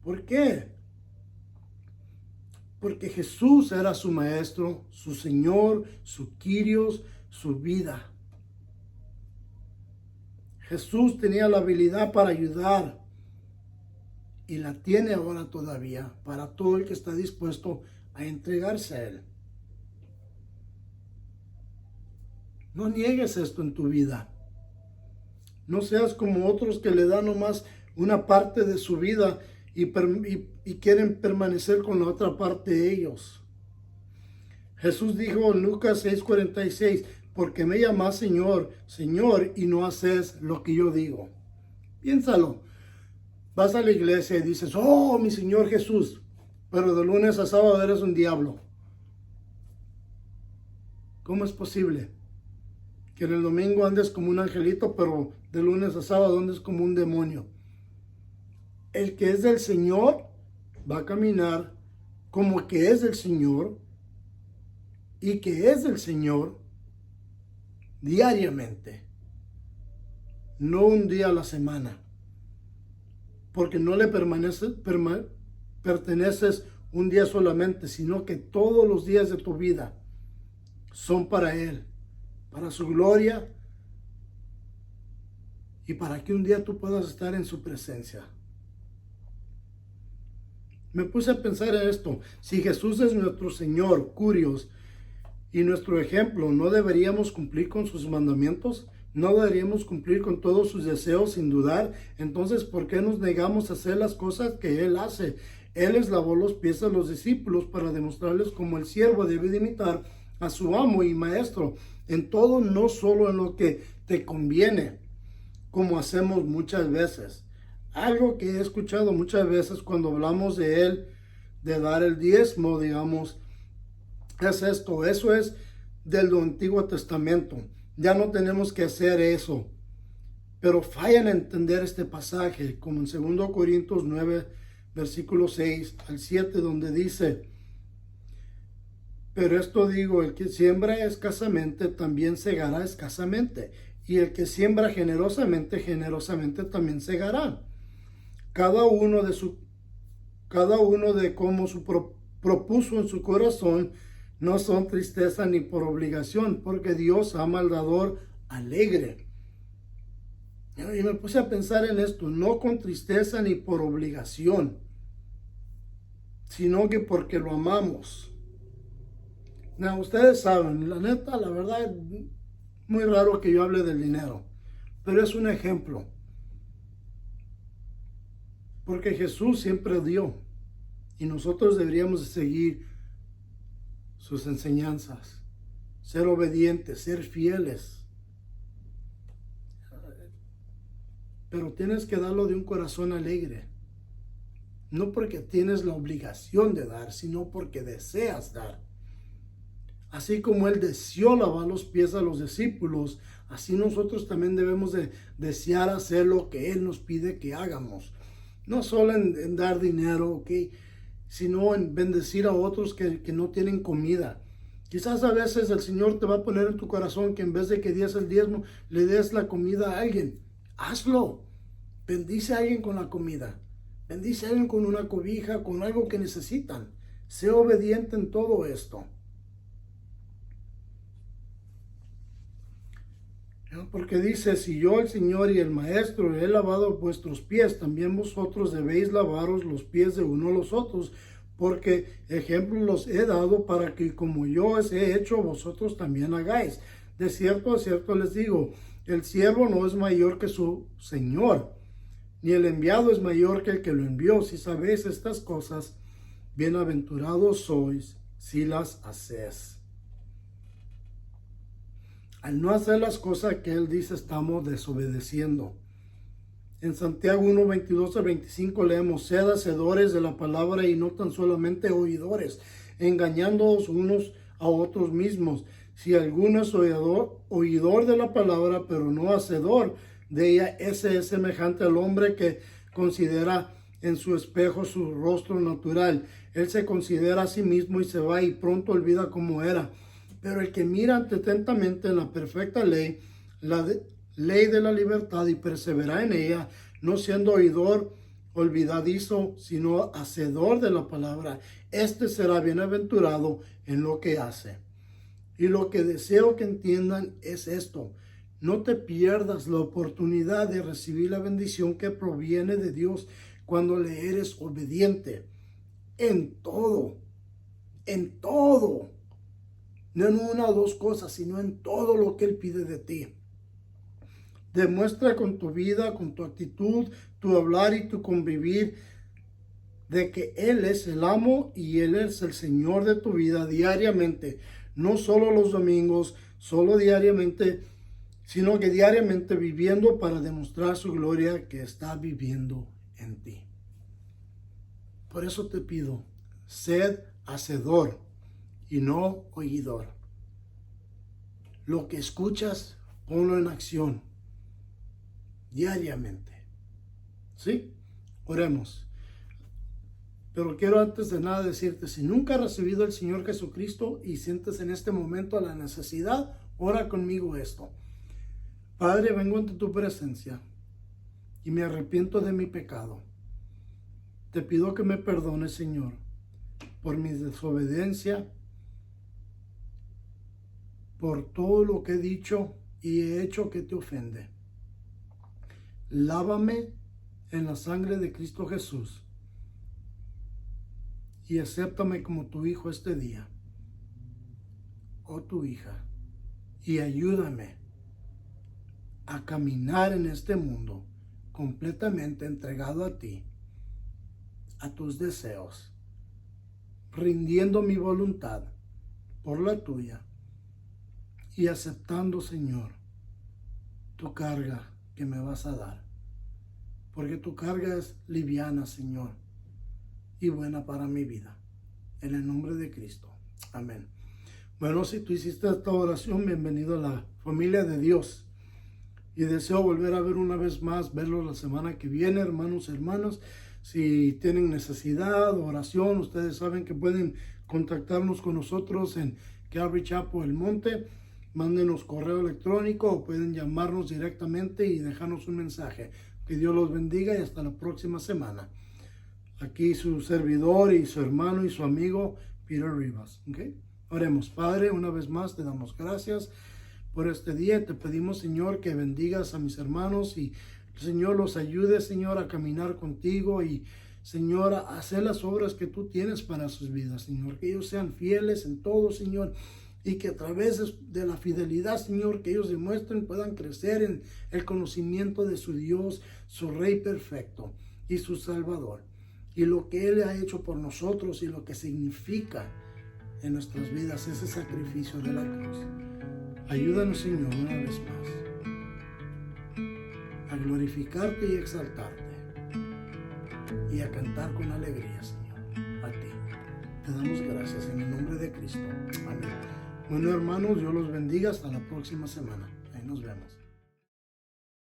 ¿Por qué? Porque Jesús era su maestro, su Señor, su kyrios, su vida. Jesús tenía la habilidad para ayudar. Y la tiene ahora todavía para todo el que está dispuesto a entregarse a Él. No niegues esto en tu vida. No seas como otros que le dan nomás una parte de su vida y quieren permanecer con la otra parte de ellos. Jesús dijo en Lucas 6:46, porque me llamas Señor, Señor, y no haces lo que yo digo. Piénsalo. Vas a la iglesia y dices, oh, mi Señor Jesús, pero de lunes a sábado eres un diablo. ¿Cómo es posible que en el domingo andes como un angelito, pero de lunes a sábado andes como un demonio? El que es del Señor va a caminar como que es del Señor y que es del Señor diariamente, no un día a la semana. Porque no le perteneces un día solamente, sino que todos los días de tu vida son para Él, para su gloria y para que un día tú puedas estar en su presencia. Me puse a pensar en esto. Si Jesús es nuestro Señor, kyrios, y nuestro ejemplo, ¿no deberíamos cumplir con sus mandamientos? ¿No deberíamos cumplir con todos sus deseos sin dudar? Entonces, ¿por qué nos negamos a hacer las cosas que Él hace? Él les lavó los pies a los discípulos para demostrarles cómo el siervo debe imitar a su amo y maestro en todo, no solo en lo que te conviene, como hacemos muchas veces. Algo que he escuchado muchas veces cuando hablamos de Él, de dar el diezmo, digamos, es esto. Eso es del Antiguo Testamento. Ya no tenemos que hacer eso. pero fallan a entender este pasaje, como en 2 Corintios 9, versículo 6 al 7, donde dice: pero esto digo, el que siembra escasamente también segará escasamente, y el que siembra generosamente, generosamente también segará. Cada uno de como propuso en su corazón, no son tristeza ni por obligación, porque Dios ama al dador alegre. Y me puse a pensar en esto, no con tristeza ni por obligación, sino que porque lo amamos. No, ustedes saben, la neta, la verdad, es muy raro que yo hable del dinero, pero es un ejemplo. Porque Jesús siempre dio y nosotros deberíamos de seguir sus enseñanzas, ser obedientes, ser fieles. Pero tienes que darlo de un corazón alegre. No porque tienes la obligación de dar, sino porque deseas dar. Así como Él deseó lavar los pies a los discípulos, así nosotros también debemos de desear hacer lo que Él nos pide que hagamos. No solo en dar dinero, ¿ok?, sino en bendecir a otros que no tienen comida. Quizás a veces el Señor te va a poner en tu corazón que en vez de que des el diezmo, le des la comida a alguien. Hazlo. Bendice a alguien con la comida. Bendice a alguien con una cobija, con algo que necesitan. Sé obediente en todo esto. Porque dice: si yo, el Señor y el Maestro, he lavado vuestros pies, también vosotros debéis lavaros los pies de uno a los otros, porque ejemplos los he dado para que como yo os he hecho, vosotros también hagáis. De cierto les digo, el siervo no es mayor que su Señor, ni el enviado es mayor que el que lo envió. Si sabéis estas cosas, bienaventurados sois si las hacéis. Al no hacer las cosas que Él dice, estamos desobedeciendo. En Santiago 1, 22 al 25 leemos: sed hacedores de la palabra y no tan solamente oidores, engañándoos unos a otros mismos. Si alguno es oidor de la palabra, pero no hacedor de ella, ese es semejante al hombre que considera en su espejo su rostro natural. Él se considera a sí mismo y se va y pronto olvida cómo era. Pero el que mira atentamente en la perfecta ley, ley de la libertad, y persevera en ella, no siendo oidor olvidadizo, sino hacedor de la palabra, este será bienaventurado en lo que hace. Y lo que deseo que entiendan es esto: no te pierdas la oportunidad de recibir la bendición que proviene de Dios cuando le eres obediente en todo, en todo. No en una o dos cosas, sino en todo lo que Él pide de ti. Demuestra con tu vida, con tu actitud, tu hablar y tu convivir, de que Él es el amo y Él es el Señor de tu vida diariamente. No solo los domingos, solo diariamente, sino que diariamente viviendo para demostrar su gloria que está viviendo en ti. Por eso te pido, sed hacedor y no oidor. Lo que escuchas, ponlo en acción diariamente. ¿Sí? Oremos. Pero quiero antes de nada decirte, si nunca has recibido al Señor Jesucristo y sientes en este momento la necesidad, ora conmigo esto. Padre, vengo ante tu presencia y me arrepiento de mi pecado. Te pido que me perdones, Señor, por mi desobediencia, por todo lo que he dicho y he hecho que te ofende. Lávame en la sangre de Cristo Jesús y acéptame como tu hijo este día, o tu hija, y ayúdame a caminar en este mundo completamente entregado a ti, a tus deseos, rindiendo mi voluntad por la tuya y aceptando, Señor, tu carga que me vas a dar, porque tu carga es liviana, Señor, y buena para mi vida. En el nombre de Cristo. Amén. Bueno, si tú hiciste esta oración, bienvenido a la familia de Dios. Y deseo volver a ver una vez más, verlos la semana que viene, hermanos y hermanas. Si tienen necesidad o oración, ustedes saben que pueden contactarnos con nosotros en Calvary Chapel El Monte. Mándenos correo electrónico o pueden llamarnos directamente y dejarnos un mensaje. Que Dios los bendiga y hasta la próxima semana. Aquí su servidor y su hermano y su amigo Peter Rivas. ¿Okay? Oremos. Padre, una vez más te damos gracias por este día. Te pedimos, Señor, que bendigas a mis hermanos y, Señor, los ayude, Señor, a caminar contigo y, Señor, a hacer las obras que tú tienes para sus vidas, Señor. Que ellos sean fieles en todo, Señor, y que a través de la fidelidad, Señor, que ellos demuestren, puedan crecer en el conocimiento de su Dios, su Rey perfecto y su Salvador. Y lo que Él ha hecho por nosotros y lo que significa en nuestras vidas ese sacrificio de la cruz. Ayúdanos, Señor, una vez más a glorificarte y exaltarte y a cantar con alegría, Señor, a ti. Te damos gracias en el nombre de Cristo. Amén. Bueno, hermanos, Dios los bendiga. Hasta la próxima semana. Ahí nos vemos.